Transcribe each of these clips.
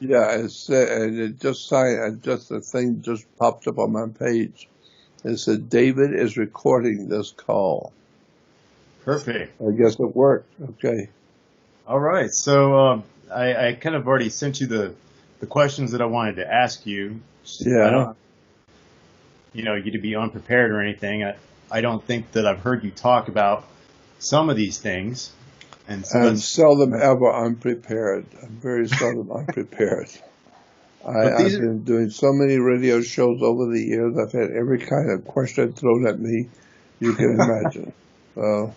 Yeah, and it just signed, and just the thing just popped up on my page. It said David is recording this call. Perfect. I guess it worked. Okay. All right. So I kind of already sent you the questions that I wanted to ask you. I Yeah. don't, you to be unprepared or anything. I don't think that I've heard you talk about some of these things, and so I'm that's. seldom ever unprepared. I'm very seldom unprepared. But these I've are been doing so many radio shows over the years. I've had every kind of question thrown at me you can imagine. So,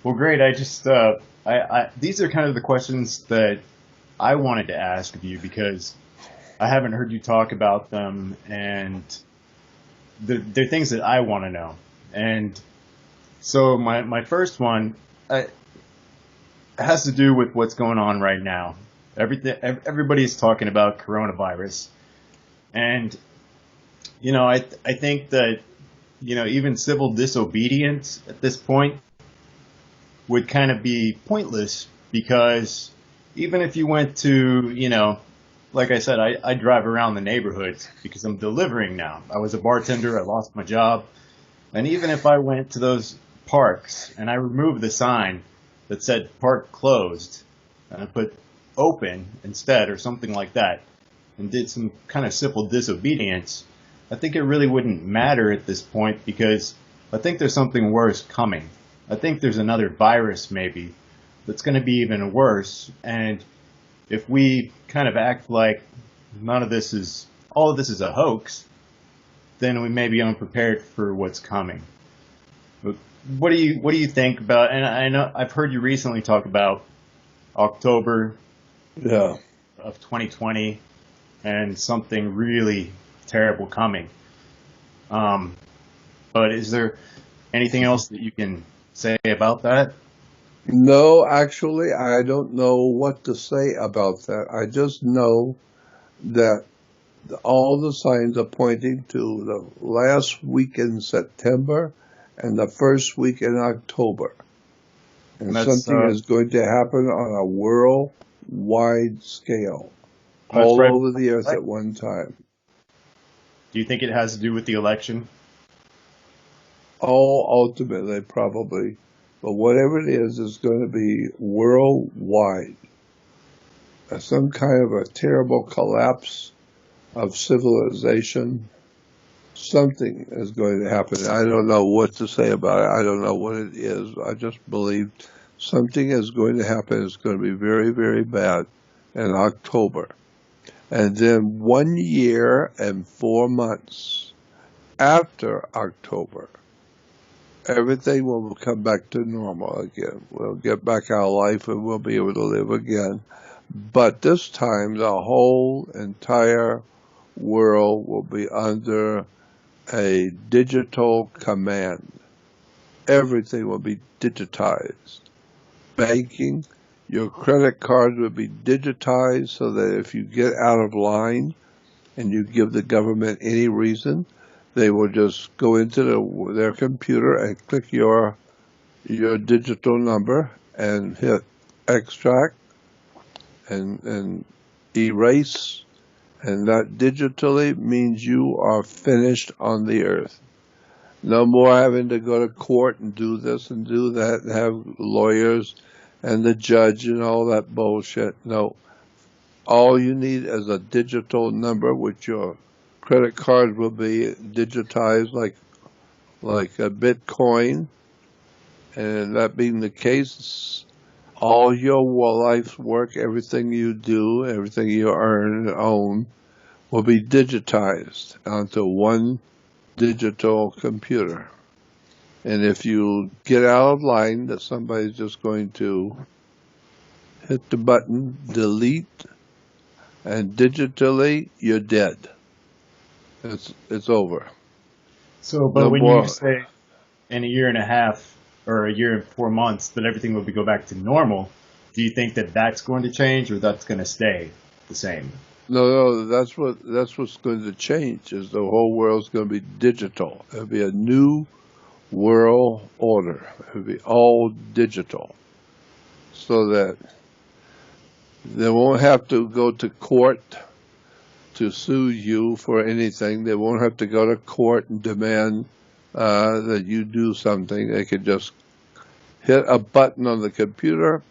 well, great. These are kind of the questions that I wanted to ask of you because I haven't heard you talk about them, and they're things that I want to know. And so my first one has to do with what's going on right now. Everybody's talking about coronavirus, and I think that even civil disobedience at this point would kind of be pointless because even if you went to like I said, I drive around the neighborhoods because I'm delivering now. I was a bartender, I lost my job. And even if I went to those parks and I removed the sign that said park closed and I put open instead or something like that and did some kind of civil disobedience, I think it really wouldn't matter at this point because I think there's something worse coming. I think there's another virus maybe that's going to be even worse. And if we kind of act like all of this is a hoax, then we may be unprepared for what's coming. But what do you think about? And I know I've heard you recently talk about October yeah. of 2020 and something really terrible coming. Um, but is there anything else that you can say about that? No, actually, I don't know what to say about that. I just know that all the signs are pointing to the last week in September and the first week in October. And And that's something is going to happen on a worldwide scale, that's all right. over the earth at one time. Do you think it has to do with the election? All ultimately, probably. But whatever it is, it's going to be worldwide. Some kind of a terrible collapse of civilization. Something is going to happen. I don't know what to say about it. I don't know what it is. I just believe something is going to happen. It's going to be very, very bad in October. And then 1 year and 4 months after October, everything will come back to normal again. We'll get back our life and we'll be able to live again. But this time, the whole entire world will be under a digital command. Everything will be digitized. Banking, your credit cards will be digitized so that if you get out of line and you give the government any reason, they will just go into their computer and click your digital number and hit extract and erase, and that digitally means you are finished on the earth. No more having to go to court and do this and do that and have lawyers and the judge and all that bullshit. No. All you need is a digital number, which your credit card will be digitized like a Bitcoin. And that being the case, all your life's work, everything you do, everything you earn and own, will be digitized onto one digital computer. And if you get out of line, that somebody's just going to hit the button, delete, and digitally you're dead. It's over. So, but No when you more. say in a year and a half or a year and 4 months that everything will go back to normal, do you think that that's going to change or that's going to stay the same? No, that's what's going to change. Is the whole world's going to be digital. It'll be a new world order. It'll be all digital, so that They won't have to go to court to sue you for anything. They won't have to go to court and demand that you do something. They could just hit a button on the computer,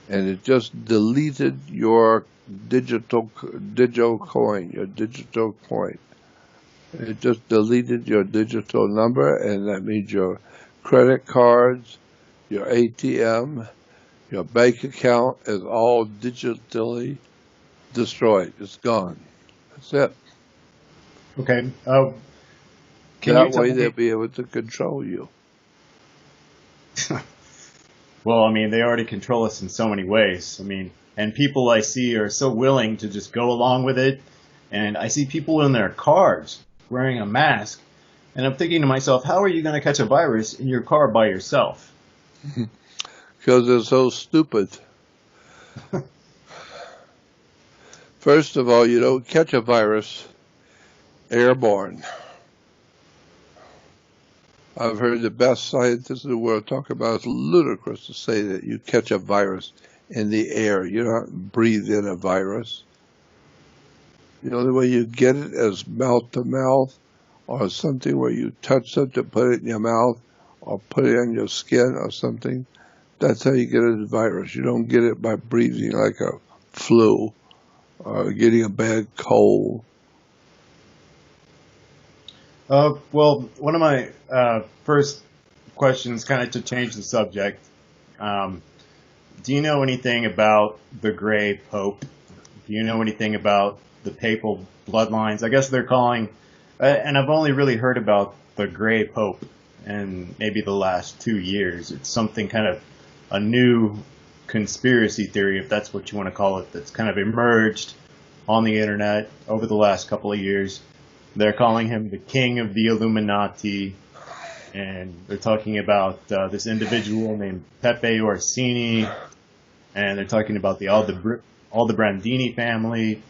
and it just deleted your digital coin, your digital coin. It just deleted your digital number, and that means your credit cards, your ATM, your bank account is all digitally destroyed. It's gone. That's it. Okay. Can you That tell way me? they'll be able to control you. Well, I mean, they already control us in so many ways. I mean, and people I see are so willing to just go along with it. And I see people in their cars wearing a mask. And I'm thinking to myself, how are you going to catch a virus in your car by yourself? Because they're so stupid. First of all, you don't catch a virus airborne. I've heard the best scientists in the world talk about it's ludicrous to say that you catch a virus in the air. You don't breathe in a virus. The only way you get it is mouth to mouth, or something where you touch something, put it in your mouth, or put it on your skin or something. That's how you get a virus. You don't get it by breathing like a flu or getting a bad cold. Well, one of my first questions, kind of to change the subject, do you know anything about the Gray Pope? Do you know anything about the papal bloodlines? I guess they're calling, and I've only really heard about the Gray Pope in maybe the last 2 years. It's something kind of a new conspiracy theory, if that's what you want to call it, that's kind of emerged on the internet over the last couple of years. They're calling him the king of the Illuminati, and they're talking about this individual named Pepe Orsini, and they're talking about the Aldobrandini family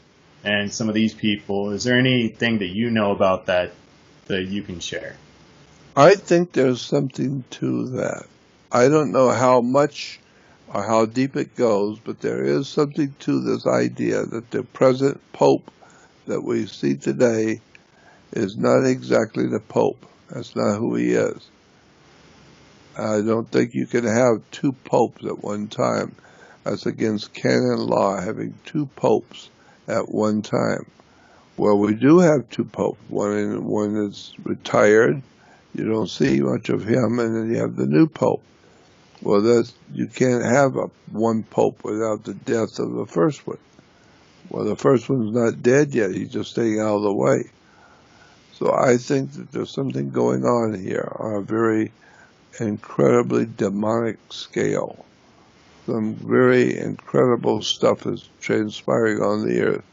and some of these people. Is there anything that you know about that you can share? I think there's something to that. I don't know how much or how deep it goes, but there is something to this idea that the present Pope that we see today is not exactly the Pope. That's not who he is. I don't think you can have two popes at one time. That's against canon law, having two popes at one time. Well, we do have two popes. One is retired. You don't see much of him, and then you have the new pope. Well, you can't have one pope without the death of the first one. Well, the first one's not dead yet. He's just staying out of the way. So I think that there's something going on here on a very incredibly demonic scale. Some very incredible stuff is transpiring on the earth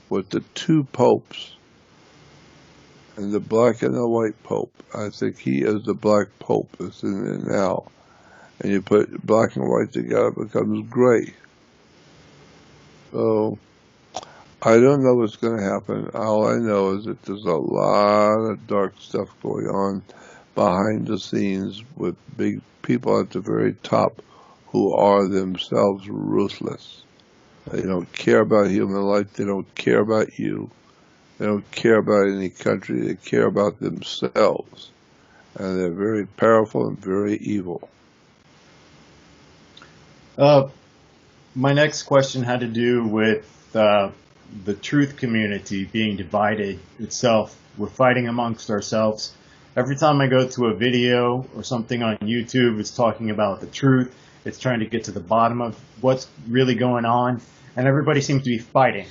with the two popes and the black and the white pope. I think he is the black pope that's in there now. And you put black and white together, it becomes gray. So I don't know what's going to happen. All I know is that there's a lot of dark stuff going on behind the scenes with big people at the very top who are themselves ruthless. They don't care about human life. They don't care about you. They don't care about any country. They care about themselves. And they're very powerful and very evil. My next question had to do with the truth community being divided itself. We're fighting amongst ourselves. Every time I go to a video or something on YouTube, it's talking about the truth. It's trying to get to the bottom of what's really going on. And everybody seems to be fighting.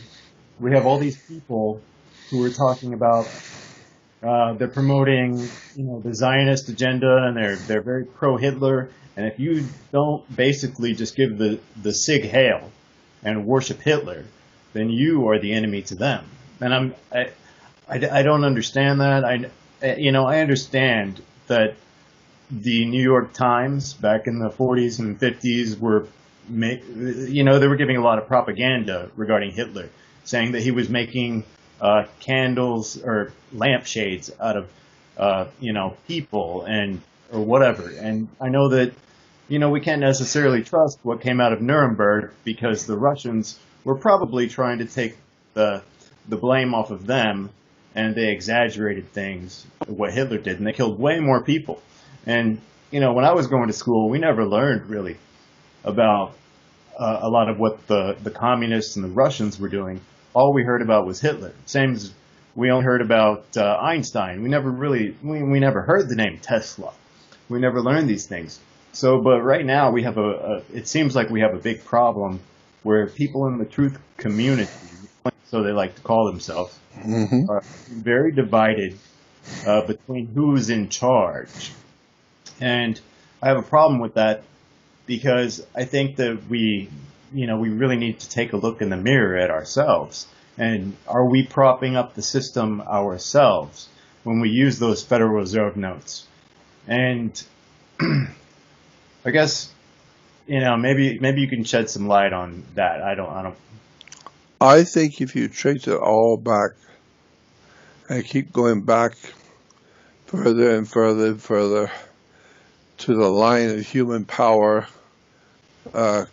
We have all these people who are talking about they're promoting, the Zionist agenda, and they're very pro-Hitler. And if you don't basically just give the Sig Heil and worship Hitler, then you are the enemy to them. And I don't understand that. I understand that the New York Times back in the 40s and 50s they were giving a lot of propaganda regarding Hitler, saying that he was making candles or lampshades out of people or whatever. And I know that we can't necessarily trust what came out of Nuremberg because the Russians were probably trying to take the the blame off of them, and they exaggerated things what Hitler did, and they killed way more people. And when I was going to school, we never learned really about a lot of what the communists and the Russians were doing. All we heard about was Hitler. Same as we only heard about Einstein. We never heard the name Tesla. We never learned these things. So, but right now we have it seems like we have a big problem where people in the truth community, so they like to call themselves, Hmm. are very divided between who's in charge. And I have a problem with that because I think that we really need to take a look in the mirror at ourselves. And are we propping up the system ourselves when we use those Federal Reserve notes? And I guess, maybe you can shed some light on that. I don't. I think if you trace it all back and keep going back further and further and further to the line of human power, uh,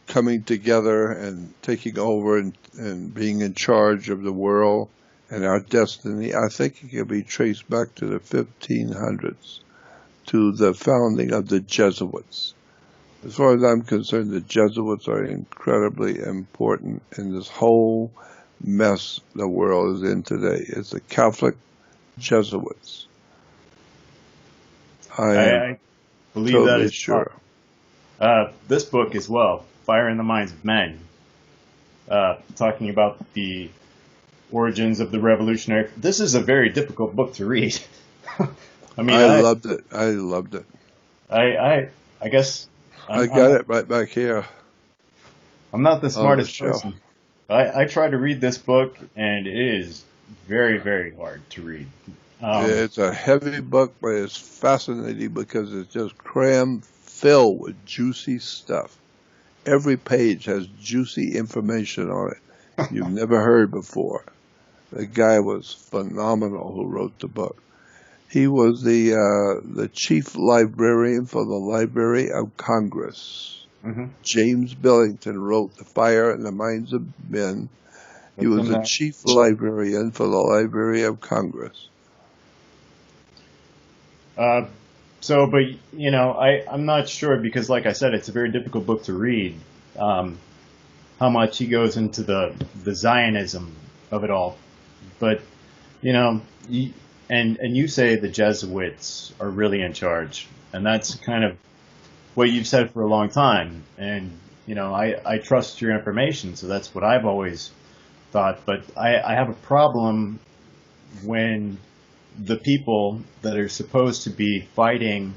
coming together and taking over and being in charge of the world and our destiny, I think it can be traced back to the 1500s, to the founding of the Jesuits. As far as I'm concerned, the Jesuits are incredibly important in this whole mess the world is in today. It's the Catholic Jesuits. I am I believe that totally is sure. this book as well, Fire in the Minds of Men, talking about the origins of the revolutionary. This is a very difficult book to read. I mean, I loved it. I loved it. I guess I I'm got it right back here not the on the smartest shelf. person. I try to read this book, and it is very, very hard to read. Um, It's a heavy book, but it's fascinating because it's just crammed filled with juicy stuff. Every page has juicy information on it you've never heard before. The guy was phenomenal who wrote the book. He was the chief librarian for the Library of Congress. mhm, James Billington wrote The Fire in the Minds of Men. He that's was in the there. chief librarian for the Library of Congress. Uh, so, but I'm not sure because, like I said, it's a very difficult book to read. Um, how much he goes into the Zionism of it all, but you know, you, and you say the Jesuits are really in charge, and that's kind of what you've said for a long time. And I trust your information, so that's what I've always thought. But I have a problem when the people that are supposed to be fighting,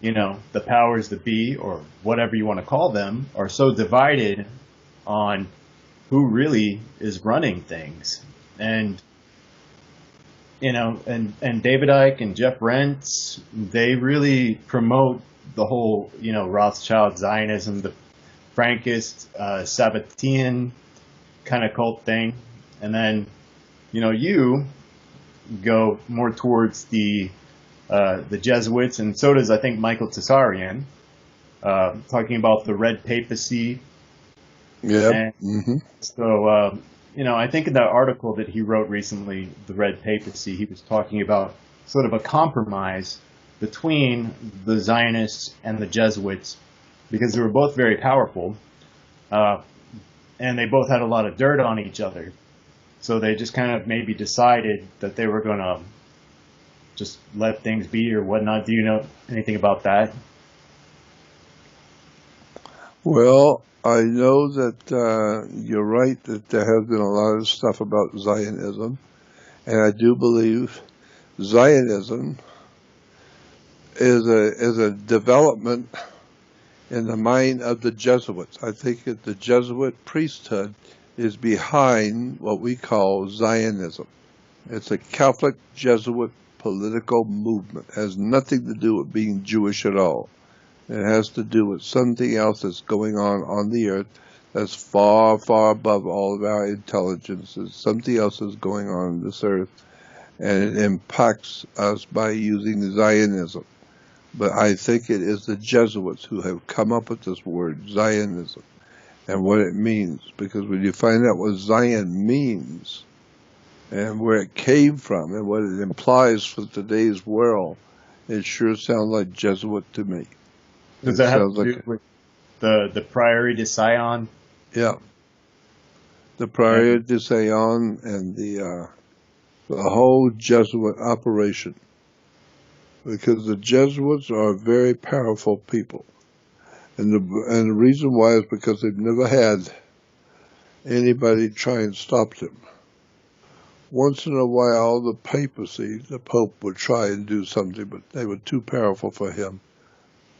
the powers that be, or whatever you want to call them, are so divided on who really is running things. And, and David Icke and Jeff Rentz, they really promote the whole, Rothschild Zionism, the Frankist, Sabbatean kind of cult thing. And then, you go more towards the Jesuits, and so does I think Michael Tsarian, talking about the Red Papacy. Yep. And Hmm. so, I think in that article that he wrote recently, the Red Papacy, he was talking about sort of a compromise between the Zionists and the Jesuits because they were both very powerful, uh, and they both had a lot of dirt on each other. So they just kind of maybe decided that they were going to just let things be or whatnot. Do you know anything about that? Well, I know that you're right that there has been a lot of stuff about Zionism, and I do believe Zionism is a development in the mind of the Jesuits. I think that the Jesuit priesthood is behind what we call Zionism. It's a Catholic Jesuit political movement. It has nothing to do with being Jewish at all. It has to do with something else that's going on the earth that's far, far above all of our intelligences. Something else is going on this earth, and it impacts us by using Zionism. but I think it is the Jesuits who have come up with this word, Zionism, and what it means. Because when you find out what Zion means and where it came from and what it implies for today's world, it sure sounds like Jesuit to me. Does It that have sounds to like, do with the Priory de Sion? yeah, the And Prior de Sion and the whole Jesuit operation. Because the Jesuits are a very powerful people. And the reason why is because they've never had anybody try and stop them. Once in a while, the papacy, the Pope, would try and do something, but they were too powerful for him.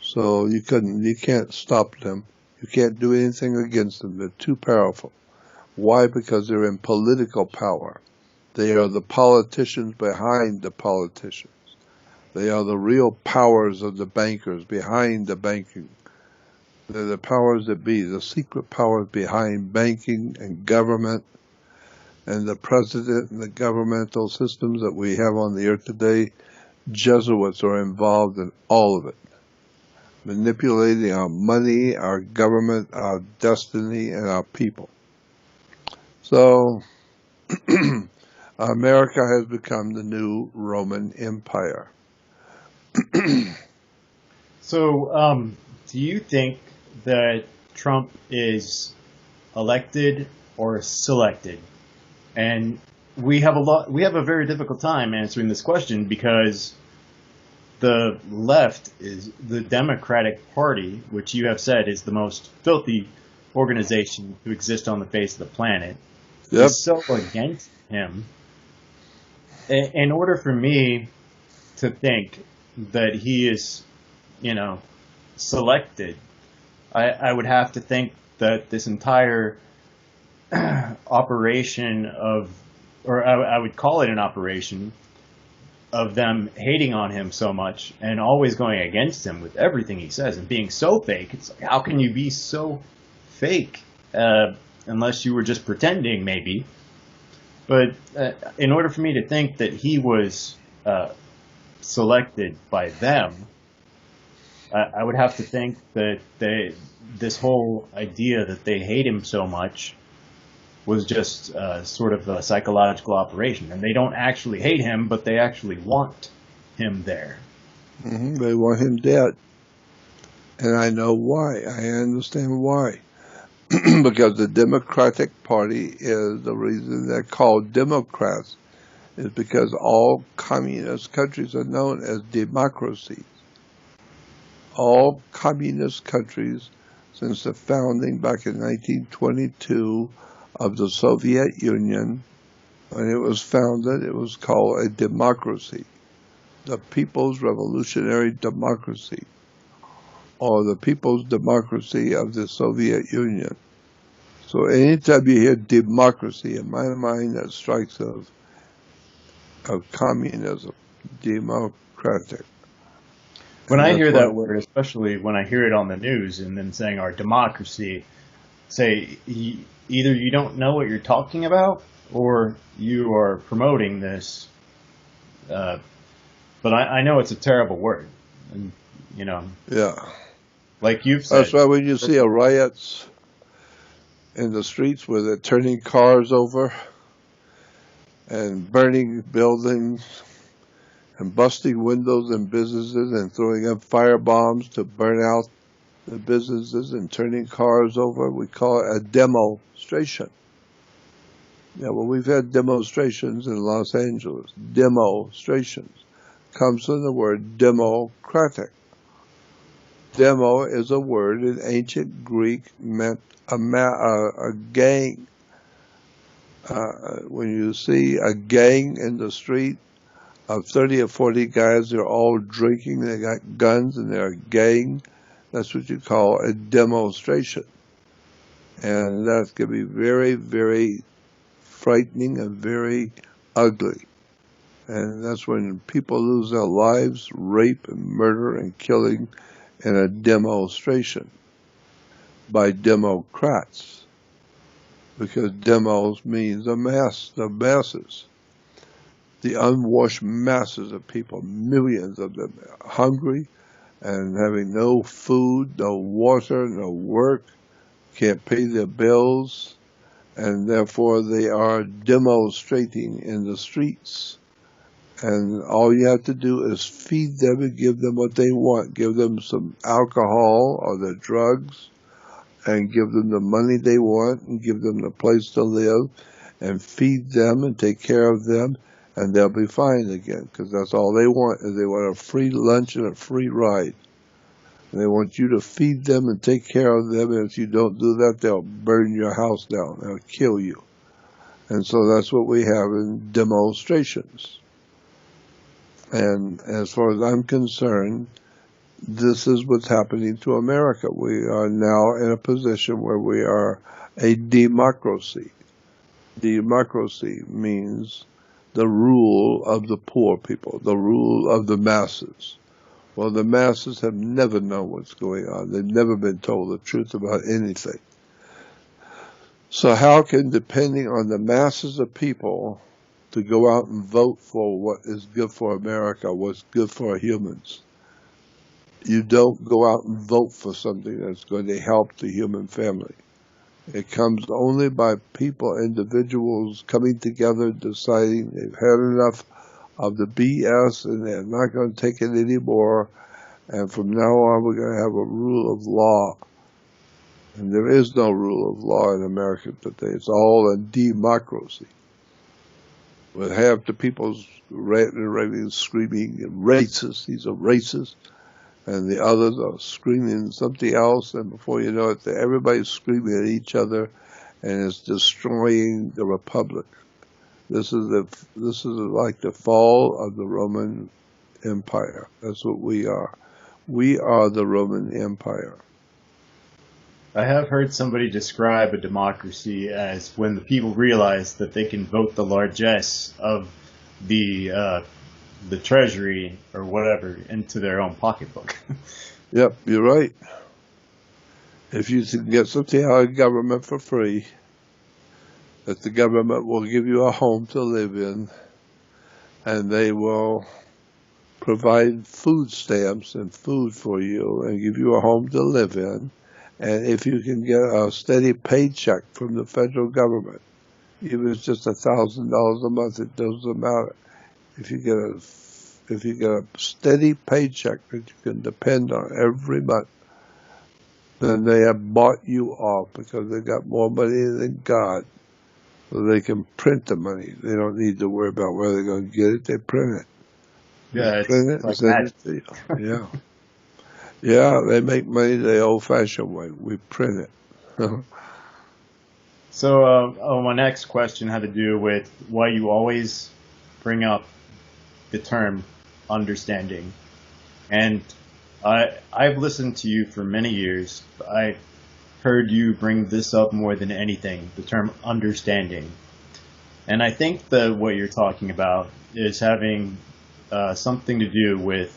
So you can't stop them. You can't do anything against them. They're too powerful. Why? Because they're in political power. They are the politicians behind the politicians. They are the real powers of the bankers behind the banking. They're the powers that be, the secret powers behind banking and government and the president and the governmental systems that we have on the earth today. Jesuits are involved in all of it, manipulating our money, our government, our destiny, and our people. So America has become the new Roman Empire. so, do you think that Trump is elected or selected? And we have a very difficult time answering this question because the left is the Democratic Party, which you have said is the most filthy organization to exist on the face of the planet, Yep. is so against him. In order for me to think that he is, selected, I would have to think that this entire operation or I would call it an operation of them hating on him so much and always going against him with everything he says and being so fake. It's like, how can you be so fake unless you were just pretending, maybe? But in order for me to think that he was selected by them, I would have to think that this whole idea that they hate him so much was just sort of a psychological operation. And they don't actually hate him, but they actually want him there. They want him dead. And I know why. I understand why. Because the Democratic Party is the reason they're called Democrats is because all communist countries are known as democracies. All communist countries since the founding back in 1922 of the Soviet Union, when it was founded, it was called a democracy, the People's Revolutionary Democracy, or the People's Democracy of the Soviet Union. So anytime you hear democracy, in my mind, that strikes of communism, democratic. When I hear that word, especially when I hear it on the news and then saying our democracy, say either you don't know what you're talking about or you are promoting this. But I know it's a terrible word. And, yeah. Like you've said. That's why when you see riots in the streets where they're turning cars over and burning buildings and busting windows in businesses and throwing up fire bombs to burn out the businesses and turning cars over, we call it a demonstration. Yeah, well, we've had demonstrations in Los Angeles. Demonstrations comes from the word democratic. Demo is a word in ancient Greek meant a gang. When you see a gang in the street of 30 or 40 guys, they're all drinking, they got guns, and they're a gang, that's what you call a demonstration. And that can be very, very frightening and very ugly. And that's when people lose their lives, rape and murder and killing in a demonstration by Democrats. Because demos means the masses. The unwashed masses of people, millions of them, hungry, and having no food, no water, no work, can't pay their bills, and therefore they are demonstrating in the streets. And all you have to do is feed them and give them what they want. Give them some alcohol or the drugs, and give them the money they want, and give them the place to live, and feed them and take care of them, and they'll be fine again, because that's all they want, is they want a free lunch and a free ride. And they want you to feed them and take care of them, and if you don't do that, they'll burn your house down. They'll kill you. And so that's what we have in demonstrations. And as far as I'm concerned, this is what's happening to America. We are now in a position where we are a democracy. Democracy means the rule of the poor people, the rule of the masses. Well, the masses have never known what's going on. They've never been told the truth about anything. So how can, depending on the masses of people, to go out and vote for what is good for America, what's good for humans? You don't go out and vote for something that's going to help the human family. It comes only by people, individuals coming together, deciding they've had enough of the BS and they're not going to take it anymore. And from now on, we're going to have a rule of law. And there is no rule of law in America today. It's all a democracy. With half the people ranting and raving, screaming, racist, he's a racist. And the others are screaming something else, and before you know it, everybody's screaming at each other, and it's destroying the republic. This is like the fall of the Roman Empire. That's what we are. We are the Roman Empire. I have heard somebody describe a democracy as when the people realize that they can vote the largesse of the treasury or whatever into their own pocketbook. Yep, you're right. If you can get something out of government for free, that the government will give you a home to live in, and they will provide food stamps and food for you and give you a home to live in. And if you can get a steady paycheck from the federal government, even if it's just $1,000 a month, it doesn't matter. If you get a steady paycheck that you can depend on every month, then they have bought you off because they got more money than God. So they can print the money. They don't need to worry about where they're going to get it. They print it. Yeah, they print it like and send it to you. Yeah. Yeah, they make money the old-fashioned way. We print it. So my next question had to do with why you always bring up the term understanding. And I've listened to you for many years. I heard you bring this up more than anything, the term understanding. And I think that what you're talking about is having something to do with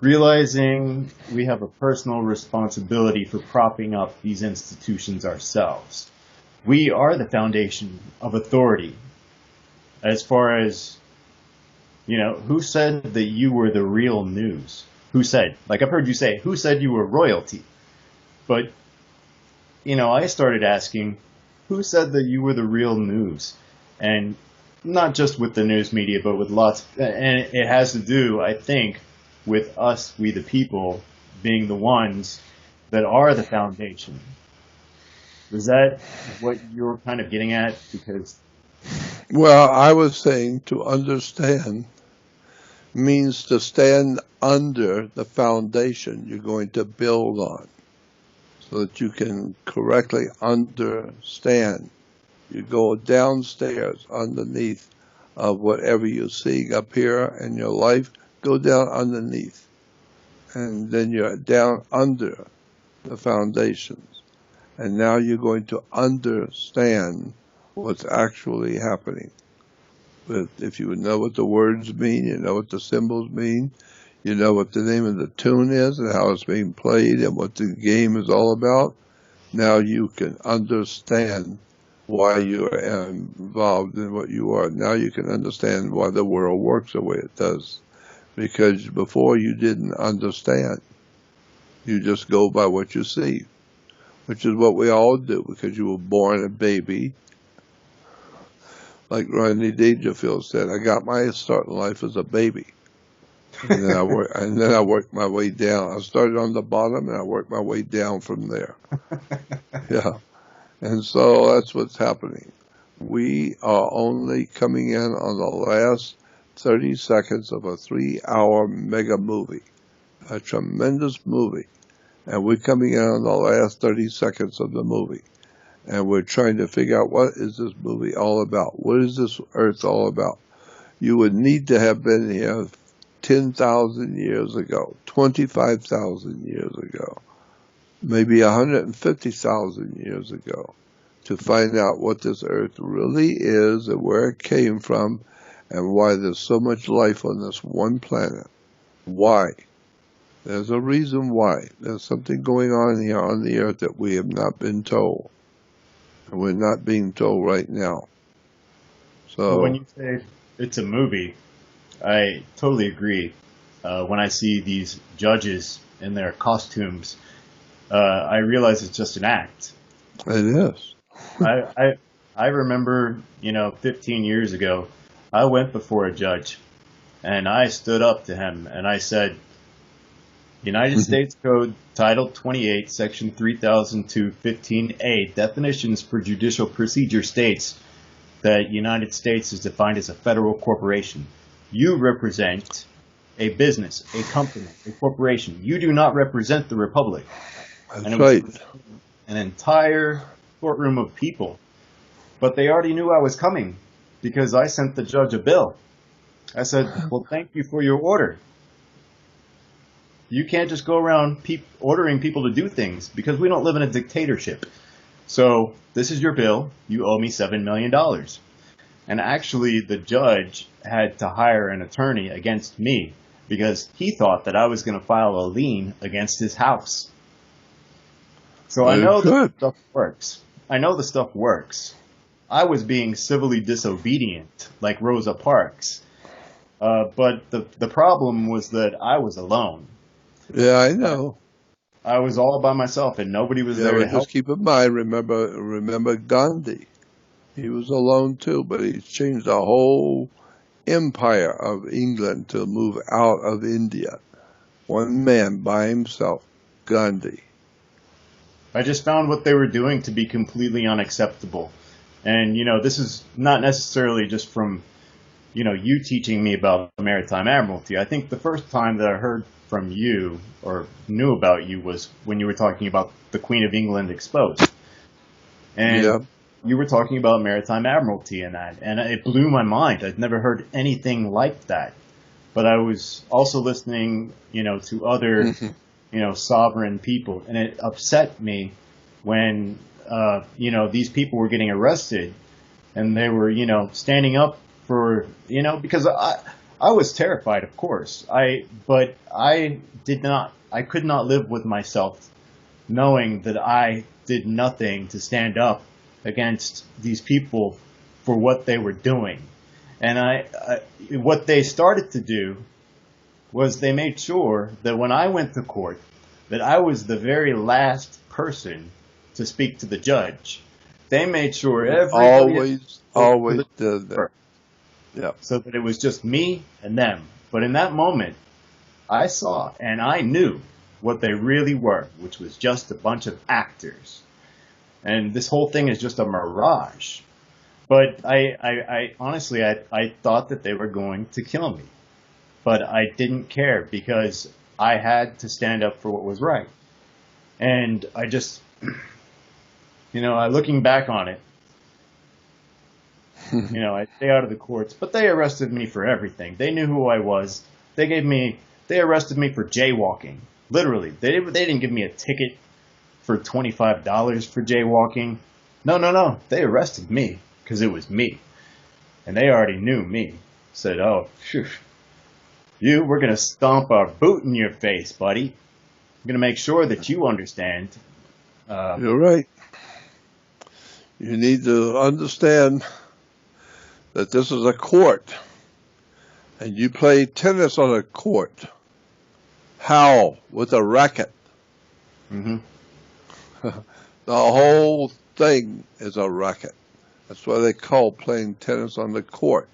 realizing we have a personal responsibility for propping up these institutions ourselves. We are the foundation of authority. As far as, who said that you were the real news? Who said? Like I've heard you say, who said you were royalty? But, I started asking, who said that you were the real news? And not just with the news media, but with lots, and it has to do, I think, with us, we the people, being the ones that are the foundation. Is that what you're kind of getting at? Because, well, I was saying to understand means to stand under the foundation you're going to build on so that you can correctly understand. You go downstairs underneath of whatever you see up here in your life, go down underneath. And then you're down under the foundations. And now you're going to understand what's actually happening. But if you know what the words mean, you know what the symbols mean, you know what the name of the tune is and how it's being played and what the game is all about, now you can understand why you are involved in what you are. Now you can understand why the world works the way it does. Because before you didn't understand. You just go by what you see, which is what we all do because you were born a baby. Like Rodney Dangerfield said, I got my start in life as a baby. And then I worked my way down. I started on the bottom and I worked my way down from there. Yeah. And so that's what's happening. We are only coming in on the last 30 seconds of a 3-hour mega movie, a tremendous movie. And we're coming in on the last 30 seconds of the movie. And we're trying to figure out what is this movie all about? What is this earth all about? You would need to have been here 10,000 years ago, 25,000 years ago, maybe 150,000 years ago to find out what this earth really is and where it came from and why there's so much life on this one planet. Why? There's a reason why. There's something going on here on the earth that we have not been told. And we're not being told right now. So When you say it's a movie, I totally agree. When I see these judges in their costumes, I realize it's just an act. it is. I remember, 15 years ago, I went before a judge and I stood up to him and I said, United States Code, Title 28, Section 3002-15A, definitions for judicial procedure states that United States is defined as a federal corporation. You represent a business, a company, a corporation. You do not represent the republic. That's And it right. was an entire courtroom of people. But they already knew I was coming because I sent the judge a bill. I said, well, thank you for your order. You can't just go around ordering people to do things because we don't live in a dictatorship. So this is your bill. You owe me $7 million. And actually, the judge had to hire an attorney against me because he thought that I was going to file a lien against his house. So I know that stuff works. I know the stuff works. I was being civilly disobedient, like Rosa Parks. But the problem was that I was alone. Yeah, I know. I was all by myself, and nobody was there to But help. just keep in mind, remember Gandhi. He was alone too, but he changed the whole empire of England to move out of India. One man by himself, Gandhi. I just found what they were doing to be completely unacceptable. And, this is not necessarily just from, you teaching me about maritime admiralty. I think the first time that I heard from you or knew about you was when you were talking about the Queen of England Exposed. And Yeah. you were talking about maritime admiralty in that. And it blew my mind. I'd never heard anything like that. But I was also listening, to other sovereign people. And it upset me when, these people were getting arrested and they were, standing up for, because I was terrified, of course. But I could not live with myself knowing that I did nothing to stand up against these people for what they were doing. And what they started to do was they made sure that when I went to court, that I was the very last person to speak to the judge. They made sure everybody Always did that. Yeah. so that it was just me and them. But in that moment, I saw and I knew what they really were, which was just a bunch of actors. And this whole thing is just a mirage. But I honestly, I thought that they were going to kill me. But I didn't care because I had to stand up for what was right. And I just, looking back on it, I stay out of the courts, but they arrested me for everything. They knew who I was. They arrested me for jaywalking. Literally, they didn't give me a ticket for $25 for jaywalking. No. They arrested me because it was me. And they already knew me. Said, oh, phew, we're going to stomp our boot in your face, buddy. I'm going to make sure that you understand. You're right. You need to understand that this is a court, and you play tennis on a court. How? With a racket. Mm-hmm. The whole thing is a racket. That's why they call playing tennis on the court.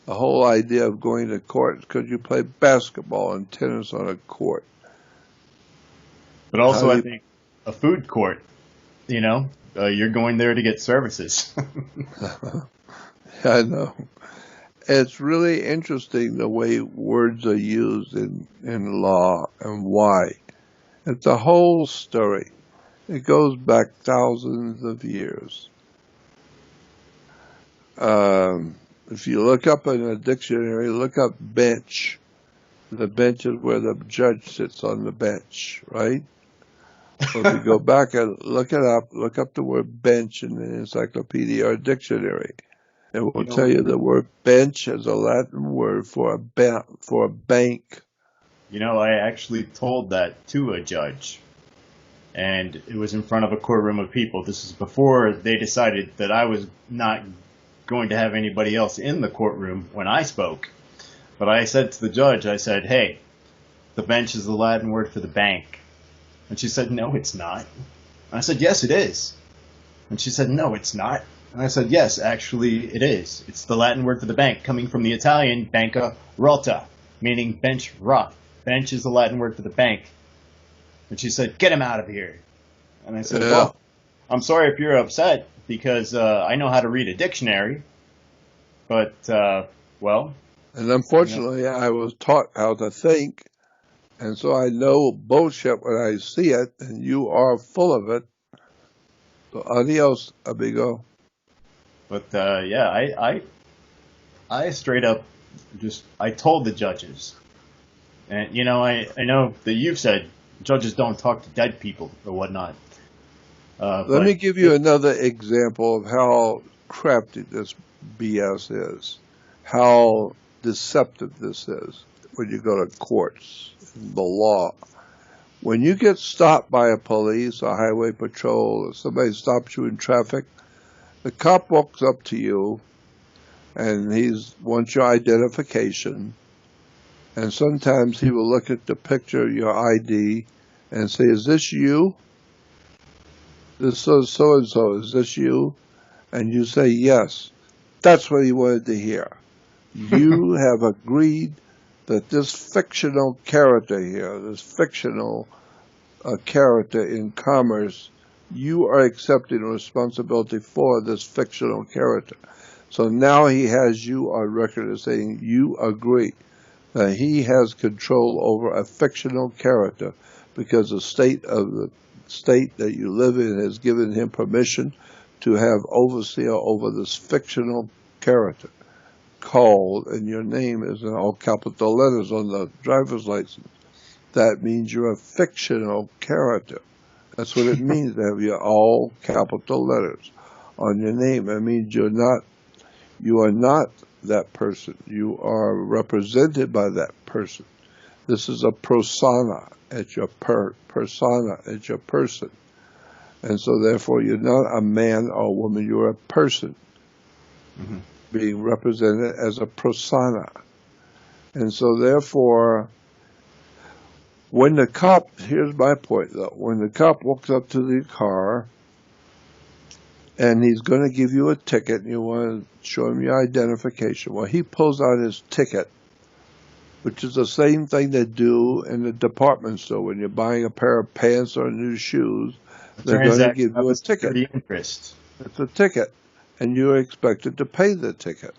The whole idea of going to court is because you play basketball and tennis on a court. But also, I think a food court, you're going there to get services. I know. It's really interesting the way words are used in law and why. It's a whole story. It goes back thousands of years. If you look up in a dictionary, look up bench. The bench is where the judge sits on the bench, right? So if you go back and look up the word bench in the encyclopedia or dictionary. It will tell you the word bench is a Latin word for a bank. I actually told that to a judge, and it was in front of a courtroom of people. This is before they decided that I was not going to have anybody else in the courtroom when I spoke. But I said to the judge, I said, hey, the bench is the Latin word for the bank. And she said, no, it's not. And I said, yes, it is. And she said, no, it's not. And I said, yes, actually it is. It's the Latin word for the bank, coming from the Italian banca rota, meaning bench rot. Bench is the Latin word for the bank. And she said, get him out of here. And I said, well, I'm sorry if you're upset, because I know how to read a dictionary. But, well. And unfortunately, I was taught how to think. And so I know bullshit when I see it, and you are full of it. So adios, amigo. But, I straight up I told the judges. And, I know that you've said judges don't talk to dead people or whatnot. Let me give you another example of how crafty this BS is, how deceptive this is when you go to courts, the law. When you get stopped by a police or highway patrol or somebody stops you in traffic, the cop walks up to you and he wants your identification. And sometimes he will look at the picture of your ID and say, is this you? This is so-and-so, is this you? And you say, yes. That's what he wanted to hear. You have agreed that this fictional character here, this fictional character in commerce, you are accepting responsibility for this fictional character. So now he has you on record as saying you agree that he has control over a fictional character because the state that you live in has given him permission to have overseer over this fictional character called, and your name is in all capital letters on the driver's license. That means you're a fictional character. That's what it means to have your all capital letters on your name. It means you are not that person. You are represented by that person. This is a persona. It's your persona. It's your person. And so therefore you're not a man or woman. You're a person being represented as a persona. And so therefore, when the cop, here's my point though, when the cop walks up to the car and he's going to give you a ticket and you want to show him your identification, well, he pulls out his ticket, which is the same thing they do in the department store when you're buying a pair of pants or new shoes. They're going to give you a ticket. Interest. It's a ticket, and you're expected to pay the ticket.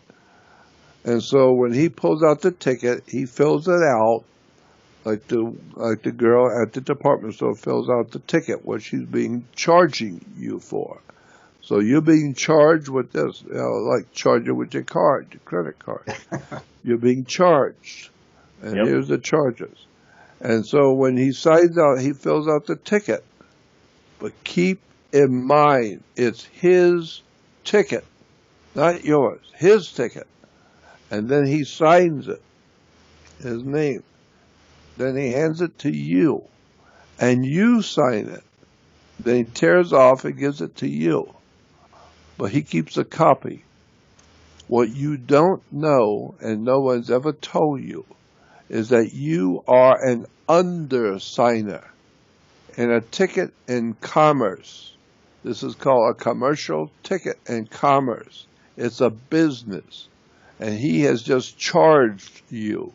And so when he pulls out the ticket, he fills it out like the girl at the department store fills out the ticket, what she's charging you for. So you're being charged with this, like charging with your card, your credit card. You're being charged, and here's the charges. And so when he signs out, he fills out the ticket. But keep in mind, it's his ticket, not yours, his ticket. And then he signs it, his name. Then he hands it to you, and you sign it. Then he tears off and gives it to you. but he keeps a copy. What you don't know, and no one's ever told you, is that you are an undersigner in a ticket in commerce. This is called a commercial ticket in commerce. It's a business. And he has just charged you,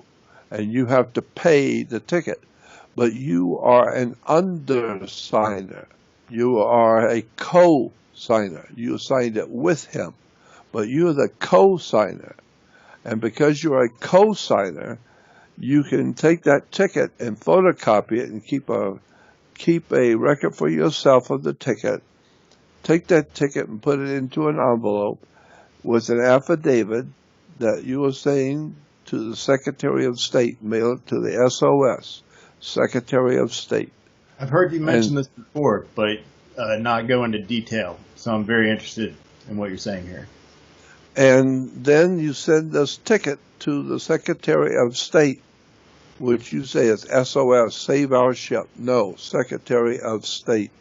and you have to pay the ticket. But you are an undersigner. You are a co-signer. You signed it with him, but you're the co-signer. And because you're a co-signer, you can take that ticket and photocopy it and keep a record for yourself of the ticket. Take that ticket and put it into an envelope with an affidavit that you are saying to the Secretary of State, mail it to the SOS, Secretary of State. I've heard you mention this before, but not go into detail. So I'm very interested in what you're saying here. And then you send this ticket to the Secretary of State, which you say is SOS, save our ship. No, Secretary of State.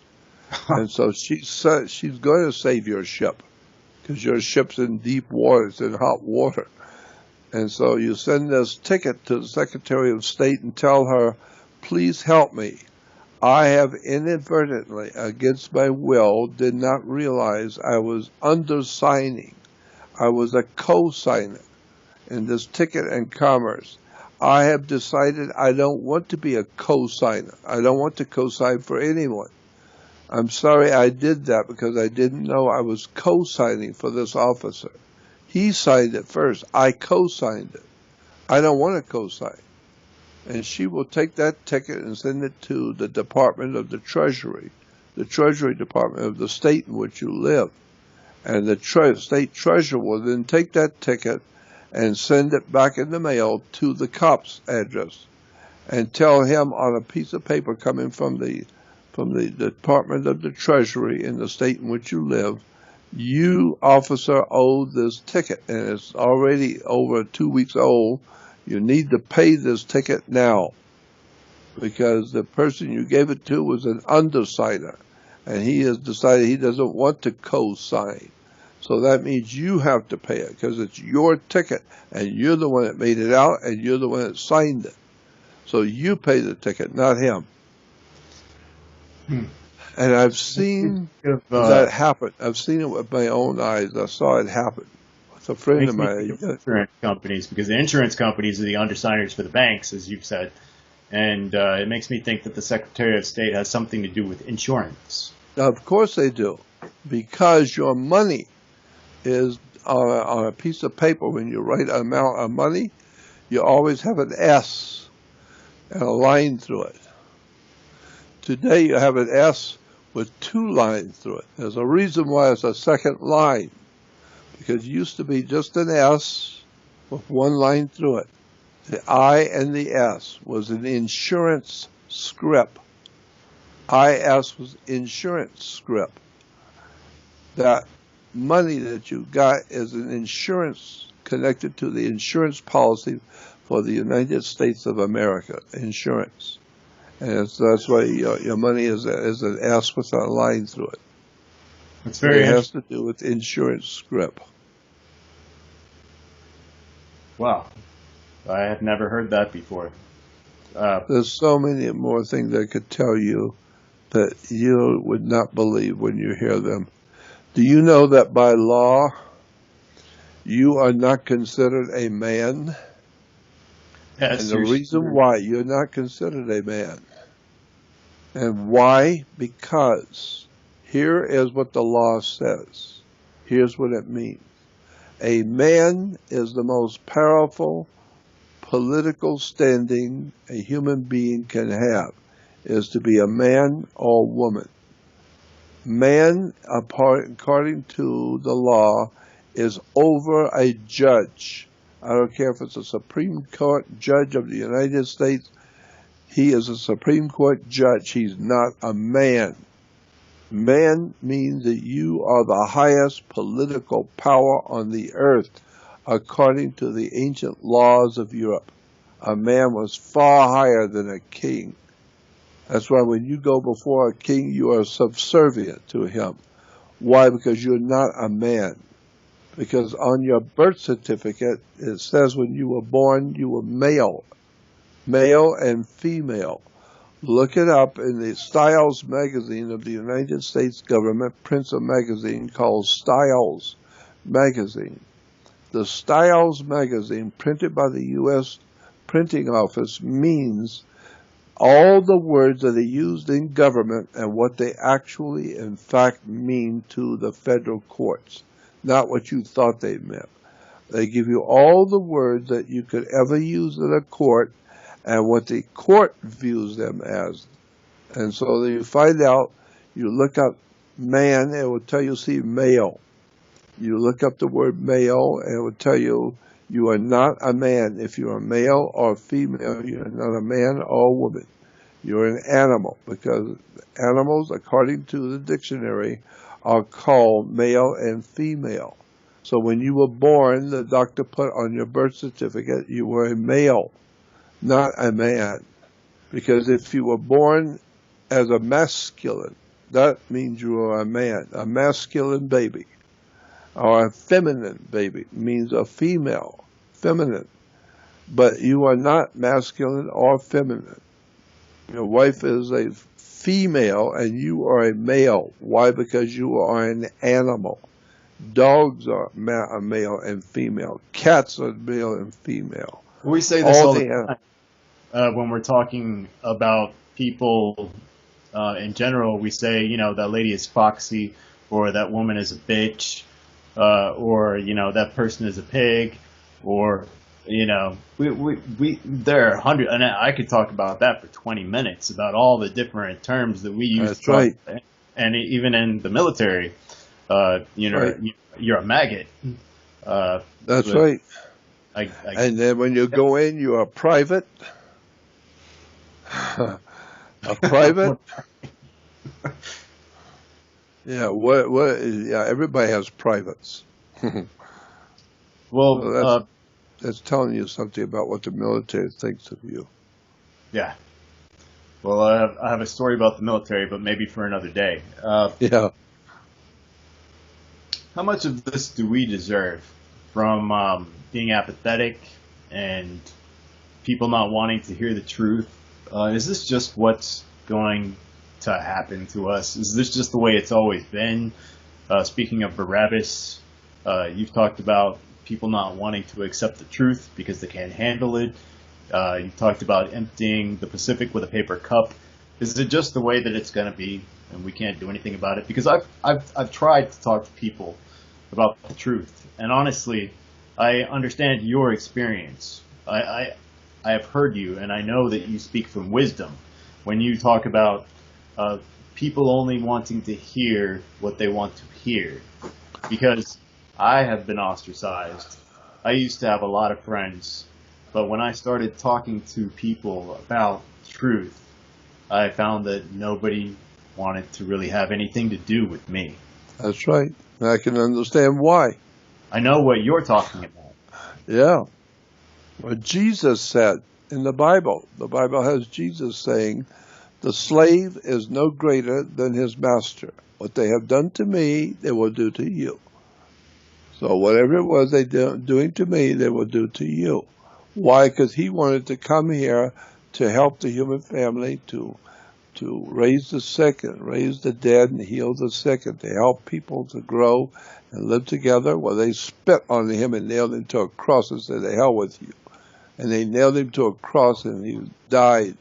And so she's going to save your ship, because your ship's in deep water, it's in hot water. And so you send this ticket to the Secretary of State and tell her, please help me. I have inadvertently, against my will, did not realize I was undersigning. I was a co-signer in this ticket in commerce. I have decided I don't want to be a co-signer. I don't want to co-sign for anyone. I'm sorry I did that because I didn't know I was co-signing for this officer. He signed it first. I co-signed it. I don't want to co-sign. And she will take that ticket and send it to the Department of the Treasury Department of the state in which you live. And the state treasurer will then take that ticket and send it back in the mail to the cop's address and tell him on a piece of paper coming from the Department of the Treasury in the state in which you live, you, officer, owe this ticket, and it's already over 2 weeks old. You need to pay this ticket now because the person you gave it to was an undersigner, and he has decided he doesn't want to co-sign. So that means you have to pay it because it's your ticket, and you're the one that made it out, and you're the one that signed it. So you pay the ticket, not him. And I've seen that happen. I've seen it with my own eyes. I saw it happen with a friend of mine. Insurance companies, because the insurance companies are the undersigners for the banks, as you've said. And it makes me think that the Secretary of State has something to do with insurance. Of course they do, because your money is on a piece of paper. When you write an amount of money, you always have an S and a line through it. Today you have an S with 2 lines through it. There's a reason why it's a second line, because it used to be just an S with 1 line through it. The I and the S was an insurance script. IS was insurance script. That money that you got is an insurance connected to the insurance policy for the United States of America, insurance. And that's why your money is an S with a line through it. It's very It has to do with insurance script. Wow. I have never heard that before. There's so many more things I could tell you that you would not believe when you hear them. Do you know that by law, you are not considered a man? Yes, And the reason why you're not considered a man. And why? Because here is what the law says. Here's what it means. A man is the most powerful political standing a human being can have, is to be a man or woman. Man, according to the law, is over a judge. I don't care if it's a Supreme Court judge of the United States. He is a Supreme Court judge. He's not a man. Man means that you are the highest political power on the earth, according to the ancient laws of Europe. A man was far higher than a king. That's why when you go before a king, you are subservient to him. Why? Because you're not a man. Because on your birth certificate, it says when you were born, you were male, male and female. Look it up in the Styles magazine of the United States government prints a magazine called Styles magazine. The Styles magazine, printed by the U.S. printing office, means all the words that are used in government and what they actually, in fact, mean to the federal courts, not what you thought they meant. They give you all the words that you could ever use in a court and what the court views them as. And so you find out, you look up man, it will tell you, see, male. You look up the word male, and it will tell you you are not a man. If you are male or female, you are not a man or a woman. You're an animal, because animals, according to the dictionary, are called male and female. So when you were born, the doctor put on your birth certificate you were a male, not a man. Because if you were born as a masculine, that means you are a man. A masculine baby or a feminine baby means a female, feminine. But you are not masculine or feminine. Your wife is a female and you are a male. Why? Because you are an animal. Dogs are male and female. Cats are male and female. We say this all the time when we're talking about people in general. We say, you know, that lady is foxy, or that woman is a bitch, or, you know, that person is a pig, or, you know, there are hundreds, and I could talk about that for 20 minutes, about all the different terms that we use. That's right. And even in the military, you know, right. You're a maggot. That's right. And then when you go in, you're a private. A private. Yeah. Yeah. Everybody has privates. Well, so that's telling you something about what the military thinks of you. Yeah. Well, I have a story about the military, but maybe for another day. Yeah. How much of this do we deserve from being apathetic and people not wanting to hear the truth? Is this just what's going to happen to us? Is this just the way it's always been? Speaking of Barabbas, you've talked about people not wanting to accept the truth because they can't handle it. You talked about emptying the Pacific with a paper cup. Is it just the way that it's going to be, and we can't do anything about it? Because I've tried to talk to people about the truth, and honestly, I understand your experience. I have heard you, and I know that you speak from wisdom when you talk about people only wanting to hear what they want to hear. Because I have been ostracized. I used to have a lot of friends, but when I started talking to people about truth, I found that nobody wanted to really have anything to do with me. That's right. I can understand why. I know what you're talking about. Yeah. What Jesus said in the Bible has Jesus saying, the slave is no greater than his master. What they have done to me, they will do to you. So whatever it was they doing to me, they will do to you. Why? Because he wanted to come here to help the human family, to raise the sick and raise the dead and heal the sick, and to help people to grow and live together. Well, they spit on him and nailed him to a cross and said, "The hell with you." And they nailed him to a cross and he died.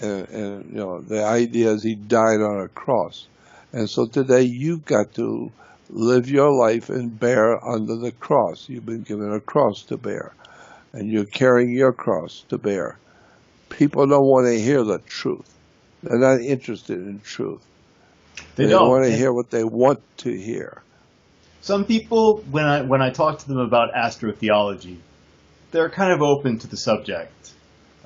And you know, the idea is he died on a cross. And so today you've got to live your life and bear under the cross. You've been given a cross to bear, and you're carrying your cross to bear. People don't want to hear the truth. They're not interested in truth. They don't want to hear what they want to hear. Some people, when I talk to them about astrotheology, they're kind of open to the subject.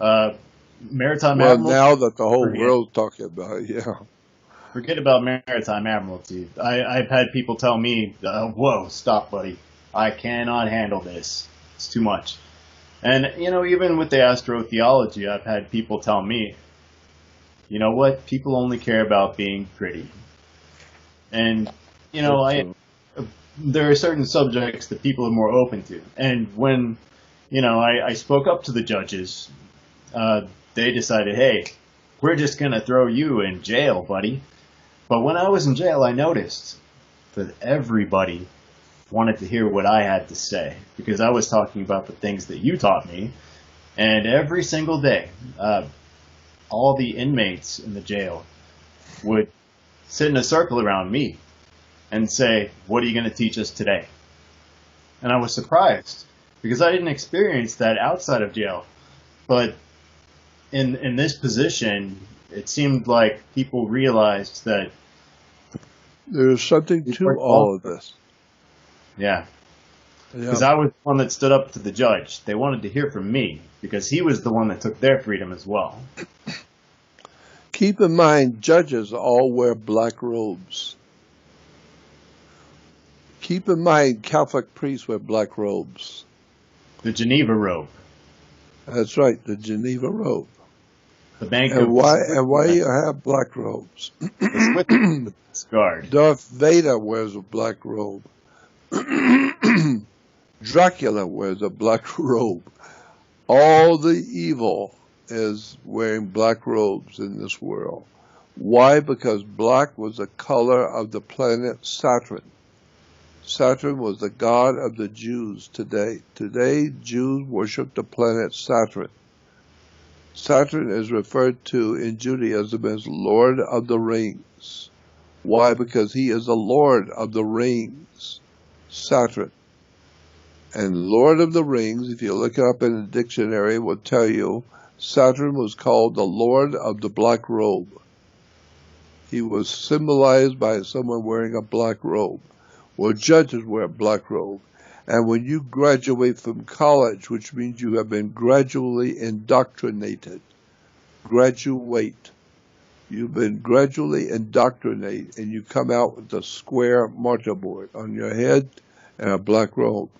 Maritime admiralty. Well, now that the whole world's talking about it, yeah. Forget about maritime admiralty. I've had people tell me, whoa, stop, buddy. I cannot handle this. It's too much. And, you know, even with the astrotheology, I've had people tell me, you know what, people only care about being pretty. And you know, That's I there are certain subjects that people are more open to, and when I spoke up to the judges, they decided, hey, we're just gonna throw you in jail, buddy. But when I was in jail, I noticed that everybody wanted to hear what I had to say because I was talking about the things that you taught me. And every single day, all the inmates in the jail would sit in a circle around me and say, what are you going to teach us today? And I was surprised because I didn't experience that outside of jail. But in this position, it seemed like people realized that there's something we to weren't all of all- this. yeah, Yeah. because I was the one that stood up to the judge. They wanted to hear from me because he was the one that took their freedom as well. Keep in mind, judges all wear black robes. Keep in mind, Catholic priests wear black robes. The Geneva robe, That's right, the Geneva robe. the Bank And of why Switzerland, you have black robes? the Switzerland guard. Darth Vader wears a black robe. Dracula wears a black robe. All the evil is wearing black robes in this world. Why? Because black was the color of the planet Saturn. Saturn was the god of the Jews today. Today, Jews worship the planet Saturn. Saturn is referred to in Judaism as Lord of the Rings. Why? Because he is the Lord of the Rings. Saturn. And Lord of the Rings, if you look it up in the dictionary, will tell you Saturn was called the Lord of the Black Robe. He was symbolized by someone wearing a black robe. Well, judges wear a black robe. And when you graduate from college, which means you have been gradually indoctrinated, you've been gradually indoctrinated, and you come out with a square mortarboard on your head and a black robe.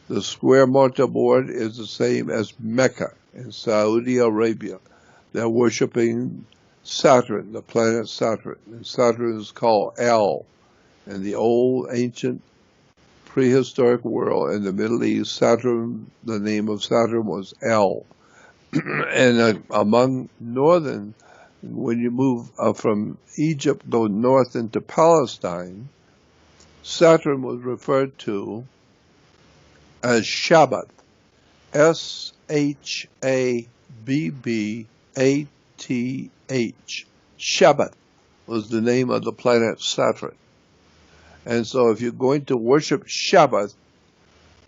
The square mortarboard is the same as Mecca in Saudi Arabia. They're worshiping Saturn, the planet Saturn. And Saturn is called El. In the old ancient prehistoric world in the Middle East, Saturn, the name of Saturn was El. And among northern, when you move from Egypt, go north into Palestine, Saturn was referred to as Shabbath. Shabbath. Shabbath was the name of the planet Saturn. And so if you're going to worship Shabbath,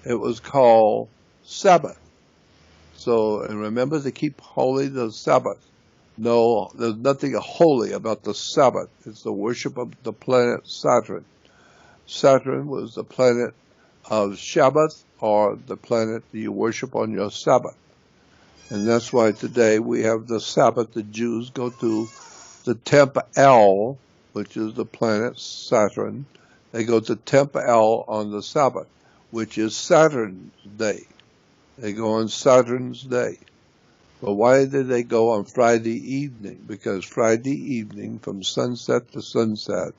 it was called Sabbath. So, and remember to keep holy the Sabbath. No, there's nothing holy about the Sabbath. It's the worship of the planet Saturn. Saturn was the planet of Shabbath, or the planet that you worship on your Sabbath. And that's why today we have the Sabbath. The Jews go to the Temple El, which is the planet Saturn. They go to Temple El on the Sabbath, which is Saturn's day. They go on Saturn's day. But why did they go on Friday evening? Because Friday evening, from sunset to sunset,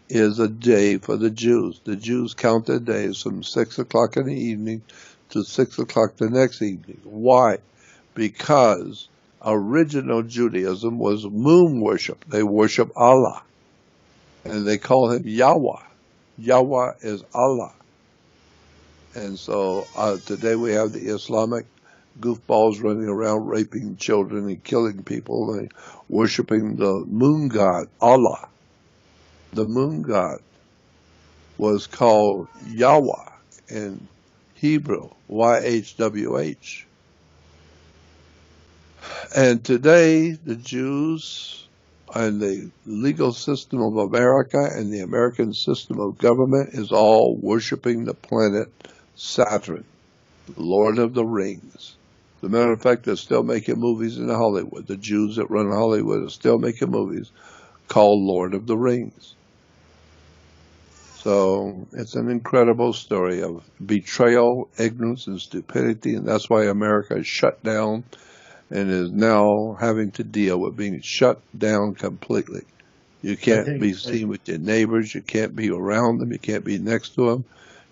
is a day for the Jews. The Jews count their days from 6 o'clock in the evening to 6 o'clock the next evening. Why? Because original Judaism was moon worship. They worship Allah. And they call him Yahweh. Yahweh is Allah. And so today we have the Islamic goofballs running around raping children and killing people and worshiping the moon god, Allah. The moon god was called Yahweh in Hebrew, YHWH. And today the Jews and the legal system of America and the American system of government is all worshiping the planet Saturn, Lord of the Rings. As a matter of fact, they're still making movies in Hollywood. The Jews that run Hollywood are still making movies called Lord of the Rings. So it's an incredible story of betrayal, ignorance, and stupidity, and that's why America is shut down and is now having to deal with being shut down completely. You I can't think be seen with your neighbors. You can't be around them. You can't be next to them.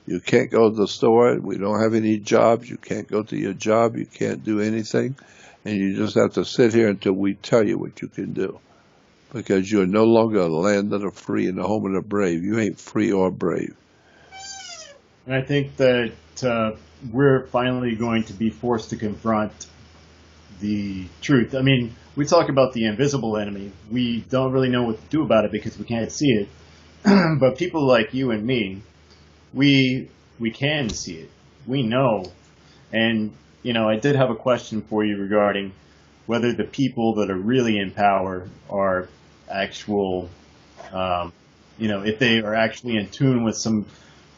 You can't go to the store. We don't have any jobs. You can't go to your job. You can't do anything. And you just have to sit here until we tell you what you can do. Because you're no longer a land of the free and the home of the brave. You ain't free or brave. and I think that we're finally going to be forced to confront the truth. I mean, we talk about the invisible enemy. We don't really know what to do about it because we can't see it. But people like you and me, we can see it. We know. And I did have a question for you regarding whether the people that are really in power are actual, if they are actually in tune with some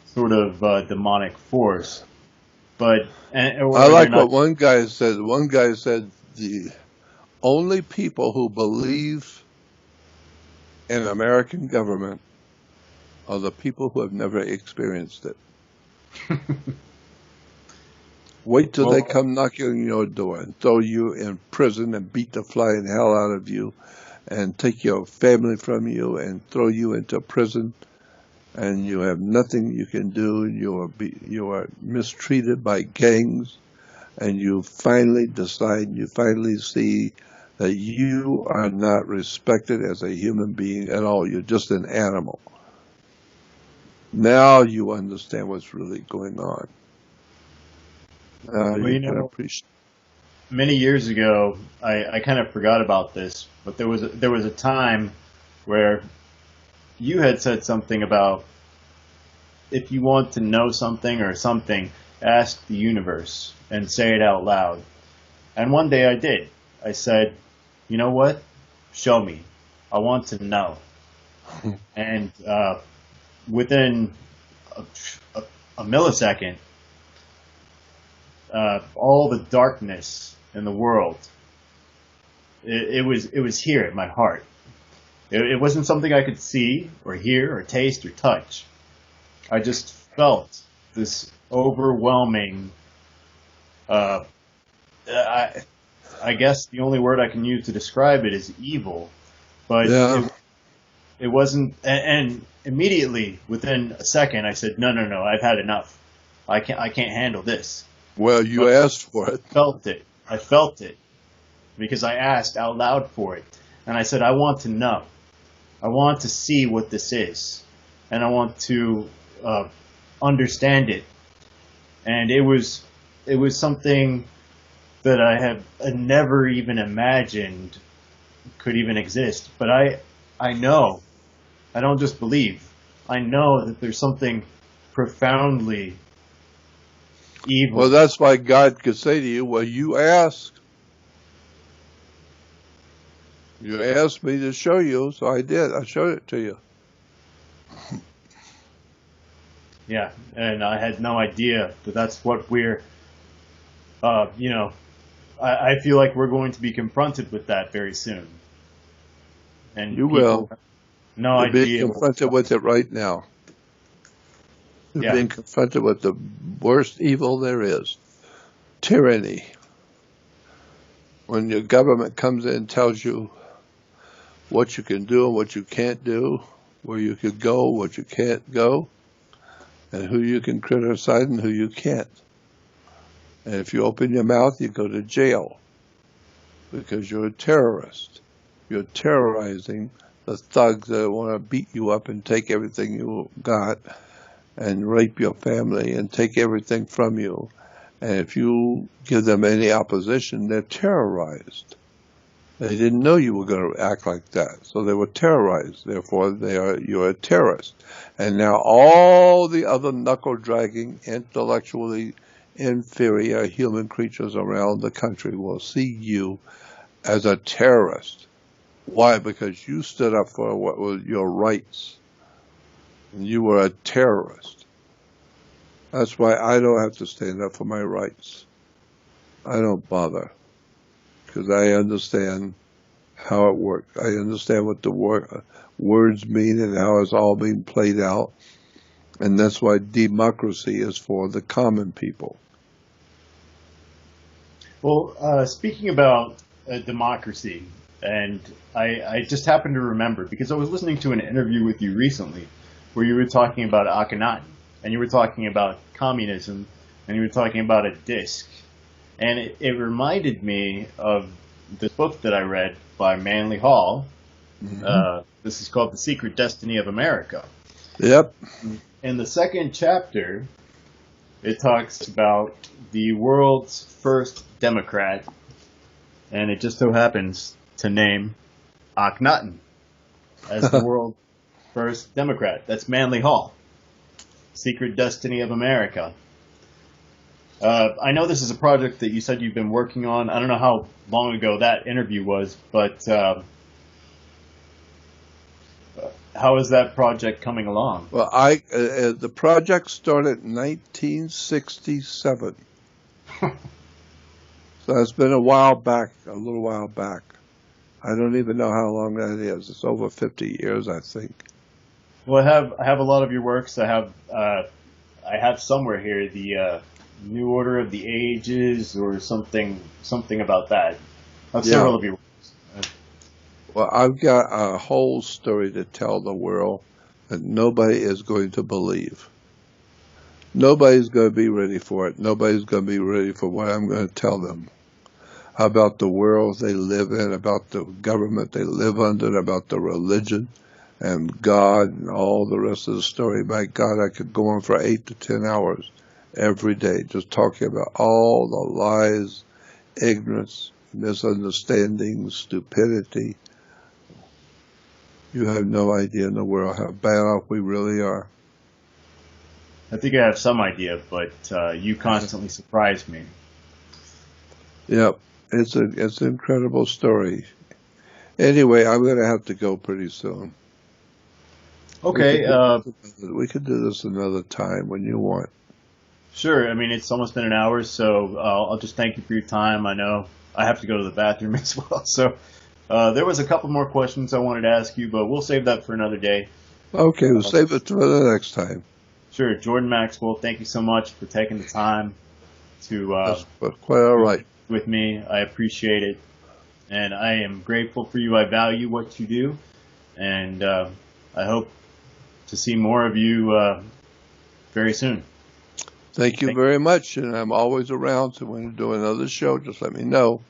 sort of demonic force. But I or they're like what not. one guy said. One guy said the only people who believe in American government are the people who have never experienced it. Wait till they Well, come knocking on your door and throw you in prison and beat the flying hell out of you and take your family from you and throw you into prison and you have nothing you can do. You are mistreated by gangs and you finally decide, you finally see that you are not respected as a human being at all. You're just an animal. Now you understand what's really going on. Now well, you can appreciate. many years ago, I kind of forgot about this, but there was a time where you had said something about if you want to know something or something, ask the universe and say it out loud. And one day I did. I said, you know what? Show me. I want to know. And within a, a, a millisecond, all the darkness in the world, it was here in my heart. It wasn't something I could see or hear or taste or touch. I just felt this overwhelming. Uh, I, I guess the only word I can use to describe it is evil, but Yeah. it wasn't. And immediately within a second, I said, "No, no, no! I've had enough. I can't handle this." Well, But you asked for it. I felt it. I felt it because I asked out loud for it, and I said, "I want to know. I want to see what this is, and I want to uh, understand it." And it was something that I have never even imagined could even exist. But I know. I don't just believe. I know that there's something profoundly Well, evil. that's why God could say to you, well, you asked. You asked me to show you, so I did. I showed it to you. Yeah, and I had no idea that that's what we're. Uh, you know, I feel like we're going to be confronted with that very soon, and You people will. have no You're being idea what we're confronted with talking. it right now. You're Yeah, being confronted with the worst evil there is, tyranny. When your government comes in and tells you what you can do and what you can't do, where you could go, what you can't go, and who you can criticize and who you can't. And if you open your mouth, you go to jail because you're a terrorist. You're terrorizing the thugs that want to beat you up and take everything you got and rape your family and take everything from you. And if you give them any opposition, they're terrorized. They didn't know you were going to act like that, so they were terrorized. Therefore, you're a terrorist. And now all the other knuckle-dragging, intellectually inferior human creatures around the country will see you as a terrorist. Why? Because you stood up for what was your rights. And you were a terrorist. That's why I don't have to stand up for my rights. I don't bother because I understand how it works. I understand what the words mean and how it's all being played out. And that's why democracy is for the common people. Well, speaking about democracy, And I just happened to remember because I was listening to an interview with you recently where you were talking about Akhenaten, and you were talking about communism, and you were talking about a disc. And it reminded me of this book that I read by Manly Hall. This is called The Secret Destiny of America. Yep. In the second chapter, it talks about the world's first Democrat, and it just so happens to name Akhenaten as the world's first Democrat. That's Manly Hall. Secret Destiny of America. I know this is a project that you said you've been working on. I don't know how long ago that interview was, but how is that project coming along? Well, the project started in 1967. So it's been a little while back. I don't even know how long that is. It's over 50 years, I think. Well, I have a lot of your works. I have somewhere here the New Order of the Ages or something about that. That's several of your works. Well, I've got a whole story to tell the world that nobody is going to believe. Nobody's going to be ready for it. Nobody's going to be ready for what I'm going to tell them about the world they live in, about the government they live under, about the religion and God and all the rest of the story. My God, I could go on for 8 to 10 hours every day just talking about all the lies, ignorance, misunderstandings, stupidity. You have no idea in the world how bad off we really are. I think I have some idea, but you constantly surprise me. Yep, it's an incredible story. Anyway, I'm going to have to go pretty soon. Okay. We could do this another time when you want. Sure. I mean, it's almost been an hour, so I'll just thank you for your time. I know I have to go to the bathroom as well. So there was a couple more questions I wanted to ask you, but we'll save that for another day. Okay, we'll save it for the next time. Sure. Jordan Maxwell, thank you so much for taking the time to That's quite all right. With me. I appreciate it, and I am grateful for you. I value what you do, and I hope to see more of you very soon. Thank you very much, and I'm always around, so when you do another show, just let me know.